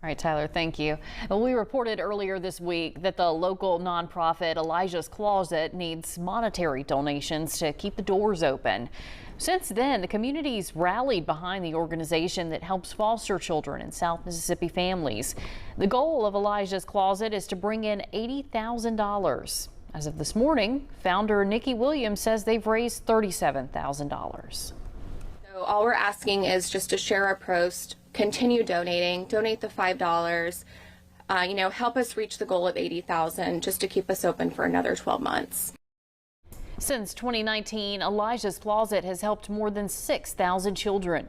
All right, Tyler, thank you. Well, we reported earlier this week that the local nonprofit Elijah's Closet needs monetary donations to keep the doors open. Since then, the community's rallied behind the organization that helps foster children and South Mississippi families. The goal of Elijah's Closet is to bring in $80,000. As of this morning, founder Nikki Williams says they've raised $37,000. So all we're asking is just to share our post, continue donating, donate the $5, help us reach the goal of 80,000 just to keep us open for another 12 months. Since 2019, Elijah's Closet has helped more than 6,000 children.